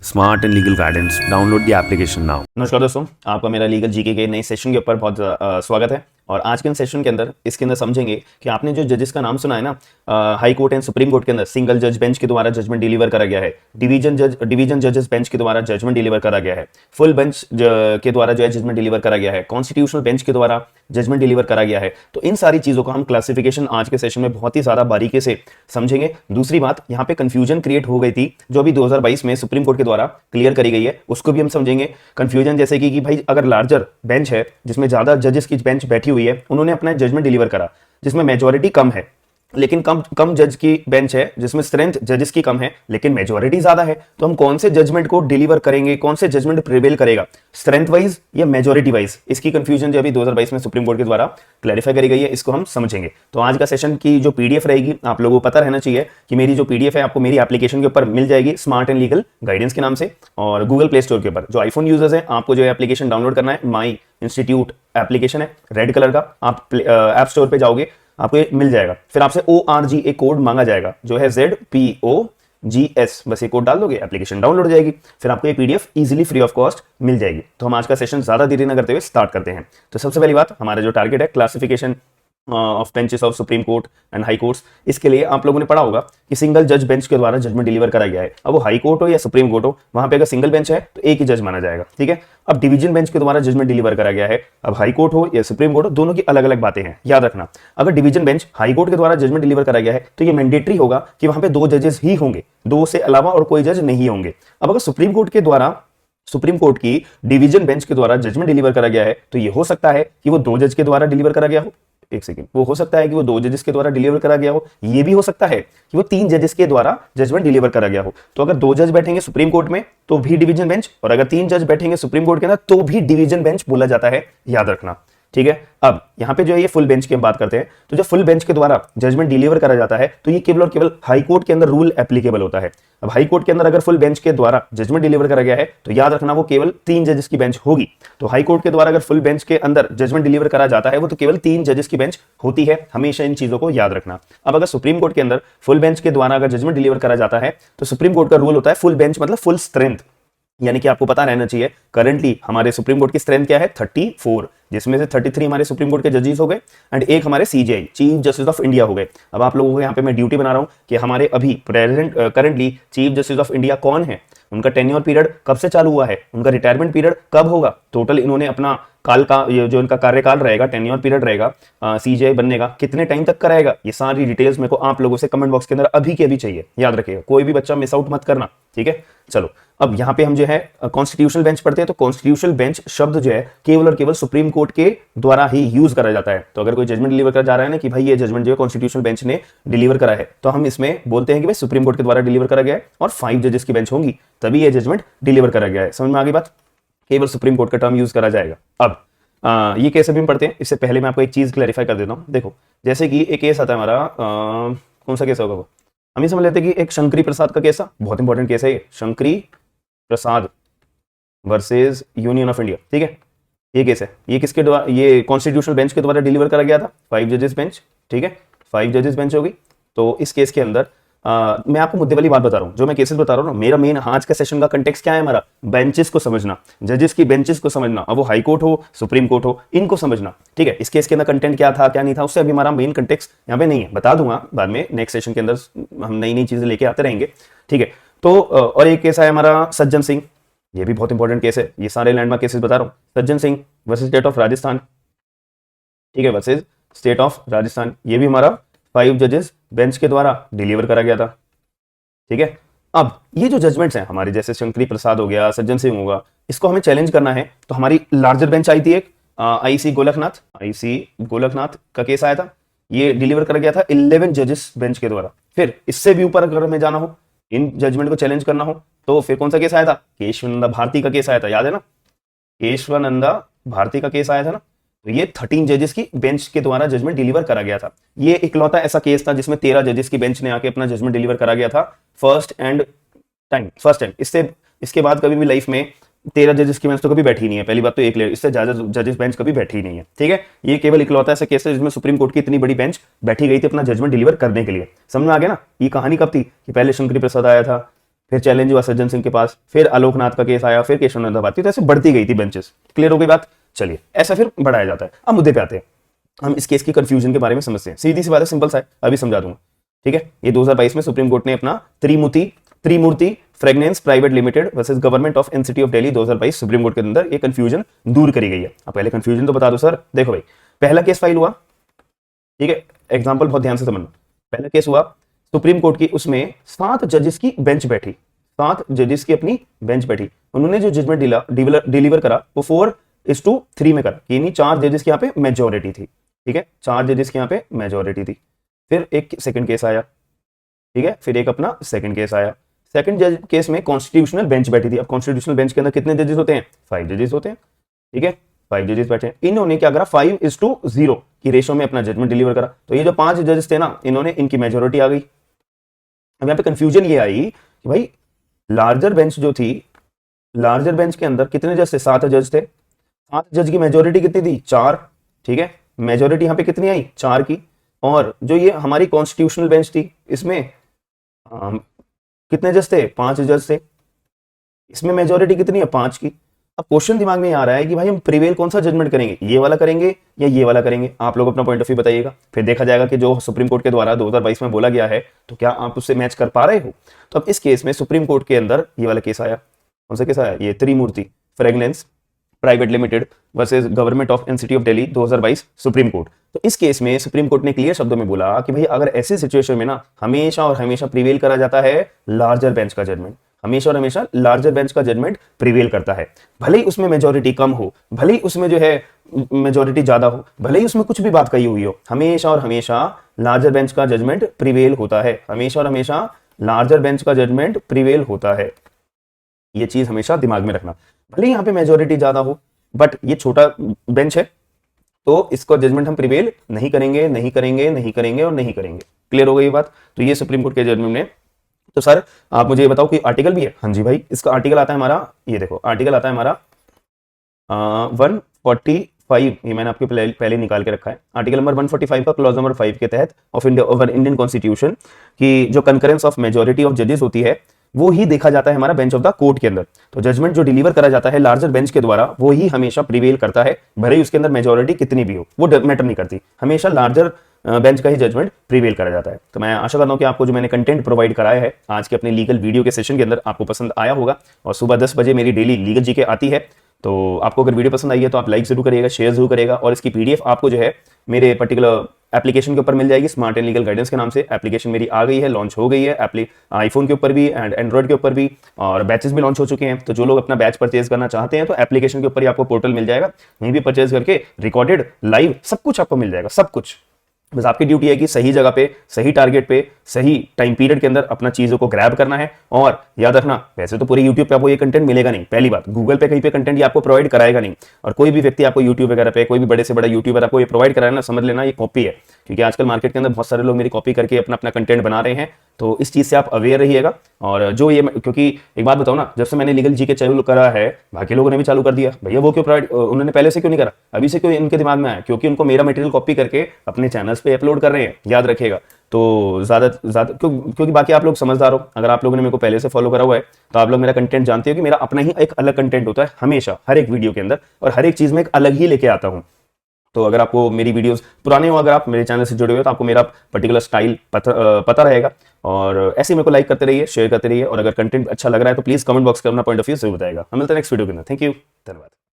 Smart and legal guidance. Download the application now. नमस्कार दोस्तों, आपका मेरा लीगल जीके के नए सेशन के ऊपर बहुत स्वागत है। और आज के सेशन के अंदर इसके अंदर समझेंगे कि आपने जो जजेस का नाम सुना है ना, high court and supreme court के अंदर सिंगल जज बेंच के द्वारा जजमेंट डिलीवर करा गया है, डिवीजन जजेस बेंच के द्वारा जजमेंट डिलीवर करा गया है, फुल बेंच के द्वारा जो है जजमेंट डिलीवर करा गया है, कॉन्स्टिट्यूशनल बेंच के द्वारा जजमेंट डिलीवर करा गया है। तो इन सारी चीजों का हम क्लासिफिकेशन आज के सेशन में बहुत ही ज्यादा बारीकी से समझेंगे। दूसरी बात, यहाँ पे कंफ्यूजन क्रिएट हो गई थी जो अभी 2022 में सुप्रीम कोर्ट के द्वारा क्लियर करी गई है, उसको भी हम समझेंगे। कंफ्यूजन जैसे कि भाई अगर लार्जर बेंच है जिसमें ज्यादा जजेस की बेंच बैठी हुई है, उन्होंने अपना जजमेंट डिलीवर करा जिसमें मेजॉरिटी कम है, लेकिन कम जज की बेंच है जिसमें स्ट्रेंथ जजेस की कम है लेकिन मेजॉरिटी ज्यादा है, तो हम कौन से जजमेंट को डिलीवर करेंगे, कौन से जजमेंट प्रिवेल करेगा, स्ट्रेंथ वाइज या मेजॉरिटी वाइज? इसकी कंफ्यूजन जो अभी 2022 में सुप्रीम कोर्ट के द्वारा क्लैरिफाई करी गई है, इसको हम समझेंगे। तो आज का सेशन की जो पीडीएफ रहेगी, आप लोगों को पता रहना चाहिए कि मेरी जो पीडीएफ है आपको मेरी एप्लीकेशन के ऊपर मिल जाएगी, स्मार्ट एंड लीगल गाइडेंस के नाम से, और गूगल प्ले स्टोर के ऊपर। जो आईफोन यूजर्स है, आपको जो एप्लीकेशन डाउनलोड करना है, माई इंस्टीट्यूट एप्लीकेशन है, रेड कलर का, आप ऐप स्टोर पे जाओगे, आपको ये मिल जाएगा। फिर आपसे ORG एक कोड मांगा जाएगा जो है ZPOGS, बस ये कोड डाल दोगे, एप्लीकेशन डाउनलोड हो जाएगी, फिर आपको ये PDF easily free of cost मिल जाएगी। तो हम आज का सेशन ज्यादा देरी न करते हुए स्टार्ट करते हैं। तो सबसे पहली बात, हमारा जो टारगेट है classification of benches of supreme court and high courts, इसके लिए आप लोगों ने पढ़ा होगा कि सिंगल जज बेंच के द्वारा जजमेंट डिलीवर करा गया है। अब वो हाई कोर्ट हो या सुप्रीम कोर्ट हो, वहां पे अगर सिंगल बेंच है तो एक ही जज माना जाएगा, ठीक है। अब डिवीजन बेंच के द्वारा जजमेंट डिलीवर करा गया है, अब हाई कोर्ट हो या सुप्रीम कोर्ट हो, दोनों की अलग अलग बातें हैं, याद रखना। अगर डिवीजन बेंच हाई कोर्ट के द्वारा जजमेंट डिलीवर करा गया है तो ये मैंडेटरी होगा कि वहां पे 2 जजेस ही होंगे, 2 से अलावा और कोई जज नहीं होंगे। अब अगर सुप्रीम कोर्ट की डिवीजन बेंच के द्वारा जजमेंट डिलीवर करा गया है तो ये हो सकता है कि वो 2 जज के द्वारा डिलीवर करा गया हो, एक सेकंड, वो हो सकता है कि वो 2 जजेस के द्वारा डिलीवर करा गया हो, ये भी हो सकता है कि वो 3 जजेस के द्वारा जजमेंट डिलीवर करा गया हो। तो अगर 2 जज बैठेंगे सुप्रीम कोर्ट में तो भी डिवीजन बेंच, और अगर 3 जज बैठेंगे सुप्रीम कोर्ट के अंदर तो भी डिवीजन बेंच बोला जाता है, याद रखना, ठीक है। अब यहां पे जो है ये फुल बेंच की हम बात करते हैं, तो जब फुल बेंच के द्वारा जजमेंट डिलीवर करा जाता है तो ये केवल और केवल हाई कोर्ट के अंदर रूल एप्लीकेबल होता है। अब हाई कोर्ट के अंदर अगर फुल बेंच के द्वारा जजमेंट डिलीवर करा गया है तो याद रखना वो केवल 3 जजेस की बेंच होगी। तो हाई कोर्ट के द्वारा अगर फुल बेंच के अंदर जजमेंट डिलीवर करा जाता है वो तो केवल 3 जजेस की बेंच होती है, हमेशा इन चीजों को याद रखना। अब अगर सुप्रीम कोर्ट के अंदर फुल बेंच के द्वारा अगर जजमेंट डिलीवर करा जाता है तो सुप्रीम कोर्ट का रूल होता है फुल बेंच मतलब फुल स्ट्रेंथ, यानी कि आपको पता रहना चाहिए करंटली हमारे सुप्रीम कोर्ट की स्ट्रेंथ क्या है, 34, जिसमें से 33 हमारे सुप्रीम कोर्ट के जजेस हो गए एंड एक हमारे CJI chief justice of India हो गए। अब आप लोगों को यहाँ पे मैं ड्यूटी बना रहा हूँ कि हमारे अभी currently chief justice of India कौन है, उनका टेन्योर पीरियड कब से चालू हुआ है, उनका रिटायरमेंट पीरियड कब होगा, टोटल इन्होंने अपना काल का जो इनका कार्यकाल रहेगा, टेन्योर पीरियड रहेगा, CJI बनने का कितने टाइम तक कराएगा, ये सारी डिटेल्स मेरे को आप लोगों से कमेंट बॉक्स के अंदर अभी के अभी चाहिए, याद रखिएगा, कोई भी बच्चा मिस आउट मत करना, ठीक है। चलो, अब यहाँ पे हम जो है कॉन्स्टिट्यूशनल बेंच पढ़ते हैं, तो कॉन्स्टिट्यूशनल बेंच शब्द जो है केवल और केवल सुप्रीम कोर्ट के द्वारा ही यूज करा जाता है। तो अगर कोई जजमेंट डिलीवर करा जा रहा है ना कि भाई ये जजमेंट जो है कॉन्स्टिट्यूशनल बेंच ने डिलीवर करा है, तो हम इसमें बोलते हैं कि भाई सुप्रीम कोर्ट के द्वारा डिलीवर करा गया है और 5 जजेस की बेंच होंगी तभी ये जजमेंट डिलीवर करा गया है। समझ में आ गई बात? केवल सुप्रीम कोर्ट का टर्म यूज करा जाएगा। अब ये केस अभी हम पढ़ते हैं, इससे पहले मैं आपको एक चीज क्लैरिफाई कर देता हूँ। देखो, जैसे कि एक केस आता है हमारा, कौन सा केस होगा वो, हम ये समझ लेते हैं कि एक शंकरी प्रसाद का केस है, बहुत इंपॉर्टेंट केस है ये, शंकरी प्रसाद वर्सेस यूनियन ऑफ इंडिया, ठीक है। ये केस है, ये किसके द्वारा, ये कॉन्स्टिट्यूशनल बेंच के द्वारा डिलीवर करा गया था, 5 जजेस बेंच, ठीक है, 5 जजेस बेंच होगी। तो इस केस के अंदर मैं आपको मुद्दे वाली बात बता रहा हूं, जो मैं केसेस बता रहा हूं ना, मेरा मेन आज का सेशन का कंटेक्स्ट क्या है, हमारा बेंचेस को समझना, जजेस की बेंचेस को समझना, अब वो हाई कोर्ट हो सुप्रीम कोर्ट हो, इनको समझना, ठीक है। इस केस के अंदर कंटेंट क्या था क्या नहीं था उससे अभी हमारा मेन कंटेक्स्ट यहाँ पे नहीं है, बता दूंगा बाद में, नेक्स्ट सेशन के अंदर हम नई नई चीजें लेके आते रहेंगे, ठीक है। तो और एक केस है हमारा सज्जन सिंह, ये भी बहुत इंपॉर्टेंट केस है, ये सारे लैंडमार्क केसेस बता रहा हूँ। Sajjan Singh versus state of Rajasthan, ठीक है, वर्सेस स्टेट ऑफ राजस्थान, ये भी हमारा 5 जजेस बेंच के द्वारा डिलीवर करा गया था, ठीक है। अब ये जो जजमेंट्स हैं हमारे, जैसे शंकरी प्रसाद हो गया, सज्जन सिंह होगा, इसको हमें चैलेंज करना है, तो हमारी लार्जर बेंच आई थी एक, IC गोलकनाथ का केस आया था, ये डिलीवर करा गया था 11 जजेस बेंच के द्वारा। फिर इससे भी ऊपर अगर हमें जाना हो, इन जजमेंट को चैलेंज करना हो, तो फिर कौन सा केस आया था, केशवानंदा भारती का केस आया था, याद है ना, केशवानंदा भारती का केस आया था ना। तो ये 13 जजेस की बेंच के द्वारा जजमेंट डिलीवर करा गया था। ये इकलौता ऐसा केस था जिसमें 13 जजेस की बेंच ने आके अपना जजमेंट डिलीवर करा गया था, फर्स्ट टाइम। इसके बाद कभी भी लाइफ में 13 जजेस की बेंच तो कभी बैठी नहीं है, पहली बात तो एक क्लियर, इससे ज्यादा जजेस बेंच कभी बैठी नहीं है, ठीक है। ये केवल इकलौता ऐसा केस है जिसमें सुप्रीम कोर्ट की इतनी बड़ी बेंच बैठी गई थी अपना जजमेंट डिलीवर करने के लिए। समझ में आ गया ना। ये कहानी कब थी कि पहले शंकरी प्रसाद आया था, फिर चैलेंज हुआ सज्जन सिंह के पास, फिर आलोकनाथ का केस आया, फिर केशव नंदा भारती, तो ऐसे बढ़ती गई थी बेंचेस। क्लियर हो गई बात? चलिए ऐसा फिर बढ़ाया जाता है। अब मुद्दे पे आते हैं, हम इस केस की कंफ्यूजन के बारे में समझते हैं। सीधी सी बात है, सिंपल सा है, अभी समझा दूंगा। ठीक है, ये 2022 में सुप्रीम कोर्ट ने अपना Trimurti fragrances private limited versus government of NCT of Delhi 2022 supreme court के अंदर ये कंफ्यूजन दूर करी गई है। अब पहले कंफ्यूजन तो बता दो सर। देखो भाई, पहला केस फाइल हुआ, ठीक है, एग्जांपल बहुत ध्यान से समझना। पहला केस हुआ सुप्रीम कोर्ट की, उसमें 7 जजेस की बेंच बैठी, 7 जजेस की अपनी बेंच बैठी। उन्होंने जो जजमेंट डिलीवर करा वो 4:3 में करा, यानी 4 जजेस की यहाँ पे मेजोरिटी थी। ठीक है, 4 जजेस की यहाँ पे मेजोरिटी थी। फिर एक सेकंड केस आया, ठीक है, फिर एक अपना सेकंड केस आया। सेकंड जज केस में कॉन्स्टिट्यूशनल बेंच बैठी थी। अब कॉन्स्टिट्यूशनल बेंच के अंदर कितने जजेस होते हैं? 5 जजेस होते हैं। ठीक है, 5 जजेस बैठे हैं। इन्होंने क्या करा, 5:0 की रेशो में अपना जजमेंट डिलीवर करा। तो ये जो 5 जजेस थे ना, इन्होंने, इनकी मेजोरिटी आ गई। अब यहाँ पे कंफ्यूजन ये आई कि भाई लार्जर बेंच जो थी, लार्जर बेंच के अंदर कितने जज थे? 7 जज थे। 7 जज की मेजोरिटी कितनी थी? 4। ठीक है, मेजोरिटी यहाँ पे कितनी आई? 4 की। और जो ये हमारी कॉन्स्टिट्यूशनल बेंच थी, इसमें कितने जज थे? 5 जज थे। इसमें मेजोरिटी कितनी है? 5 की। अब क्वेश्चन दिमाग में आ रहा है कि भाई हम प्रिवेल कौन सा जजमेंट करेंगे, ये वाला करेंगे या ये वाला करेंगे? आप लोग अपना पॉइंट ऑफ व्यू बताइएगा। फिर देखा जाएगा कि जो सुप्रीम कोर्ट के द्वारा 2022 में बोला गया है, तो क्या आप उससे मैच कर पा रहे हो? तो अब इस केस में सुप्रीम कोर्ट के अंदर ये वाला केस आया। कौन सा केस आया? ये Trimurti fragrances private limited versus government of NCT of Delhi 2022 supreme court. तो इस केस में सुप्रीम कोर्ट ने क्लियर शब्दों में बोला कि भाई अगर ऐसी सिचुएशन में ना हमेशा और हमेशा प्रिवेल करा जाता है लार्जर बेंच का जजमेंट, हमेशा और हमेशा लार्जर बेंच का जजमेंट प्रिवेल करता है। भले ही उसमें मेजोरिटी कम हो, भले ही उसमें जो है मेजोरिटी ज्यादा हो, भले ही उसमें कुछ भी बात कही हुई हो, हमेशा और हमेशा लार्जर बेंच का जजमेंट प्रिवेल होता है। हमेशा और हमेशा लार्जर बेंच का जजमेंट प्रिवेल होता है। ये चीज हमेशा दिमाग में रखना। भले ही यहाँ पे मेजोरिटी ज्यादा हो, बट ये छोटा बेंच है, तो इसको जजमेंट हम प्रिवेल नहीं करेंगे, नहीं करेंगे, नहीं करेंगे और नहीं करेंगे। क्लियर हो गई ये बात? तो ये सुप्रीम कोर्ट के जजमेंट में। तो सर आप मुझे ये बताओ कि आर्टिकल भी है? हाँ जी भाई, इसका आर्टिकल आता है हमारा, ये देखो आर्टिकल आता है हमारा 145। ये मैंने आपके पहले निकाल के रखा है। आर्टिकल नंबर 145 का क्लॉज नंबर 5 के तहत ऑफ इंडियन कॉन्स्टिट्यूशन की जो कंकरेंस ऑफ मेजोरिटी ऑफ जजेस होती है, वो ही देखा जाता है हमारा बेंच ऑफ द कोर्ट के अंदर। तो जजमेंट जो डिलीवर करा जाता है लार्जर बेंच के द्वारा, वो ही हमेशा प्रिवेल करता है, भले ही उसके अंदर मेजोरिटी कितनी भी हो, वो मैटर नहीं करती। हमेशा लार्जर बेंच का ही जजमेंट प्रिवेल करा जाता है। तो मैं आशा करता हूं कि आपको जो मैंने कंटेंट प्रोवाइड कराया है आज के अपने लीगल वीडियो के सेशन के अंदर, आपको पसंद आया होगा। और सुबह 10 बजे मेरी डेली लीगल जीके आती है, तो आपको अगर वीडियो पसंद आई है तो आप लाइक जरूर करिएगा, शेयर जरूर करिएगा। और इसकी पीडीएफ आपको जो है मेरे पर्टिकुलर एप्लीकेशन के ऊपर मिल जाएगी, स्मार्ट एंड लीगल गाइडेंस के नाम से। एप्लीकेशन मेरी आ गई है, लॉन्च हो गई है, आईफोन के ऊपर भी एंड एंड्रॉइड के ऊपर भी, और बैचेस भी लॉन्च हो चुके हैं। तो जो लोग अपना बैच परचेज करना चाहते हैं तो एप्लीकेशन के ऊपर ही आपको पोर्टल मिल जाएगा, वहीं भी परचेज करके रिकॉर्डेड लाइव सब कुछ आपको मिल जाएगा, सब कुछ। बस आपकी ड्यूटी है कि सही जगह पे, सही टारगेट पे, सही टाइम पीरियड के अंदर अपना चीजों को ग्रैब करना है। और याद रखना, वैसे तो पूरे यूट्यूब पे आपको ये कंटेंट मिलेगा नहीं, पहली बात। गूगल पे कहीं पे कंटेंट ये आपको प्रोवाइड कराएगा नहीं, और कोई भी व्यक्ति आपको यूट्यूब वगैरह पे, कोई भी बड़े से बड़ा यूट्यूबर आपको ये प्रोवाइड कराए ना, समझ लेना ये कॉपी है। क्योंकि आजकल मार्केट के अंदर बहुत सारे लोग मेरी कॉपी करके अपना अपना कंटेंट बना रहे हैं, तो इस चीज से आप अवेयर रहिएगा। और जो ये, क्योंकि एक बात बताओ ना, जब से मैंने लीगल जीके चालू करा है, बाकी लोगों ने भी चालू कर दिया, भैया वो क्यों प्रोवाइड, उन्होंने पहले से क्यों नहीं करा, अभी से क्यों इनके दिमाग में आया? क्योंकि उनको मेरा मटेरियल कॉपी करके अपने चैनल्स पे अपलोड कर रहे हैं, याद रखिएगा। तो ज्यादा क्योंकि बाकी आप लोग समझदार हो, अगर आप लोगों ने मेरे को पहले से फॉलो करा हुआ है तो आप लोग मेरा कंटेंट जानते हो कि मेरा अपना ही एक अलग कंटेंट होता है हमेशा, हर एक वीडियो के अंदर, और हर एक चीज में एक अलग ही लेके आता हूं। तो अगर आपको मेरी वीडियोस पुराने हो, अगर आप मेरे चैनल से जुड़े हुए हो, तो आपको मेरा पर्टिकुलर स्टाइल पता रहेगा। और ऐसे मेरे को लाइक करते रहिए, शेयर करते रहिए, और अगर कंटेंट अच्छा लग रहा है तो प्लीज कमेंट बॉक्स में अपना पॉइंट ऑफ व्यू जरूर बताएगा। हम मिलते हैं नेक्स्ट वीडियो के अंदर। थैंक यू, धन्यवाद।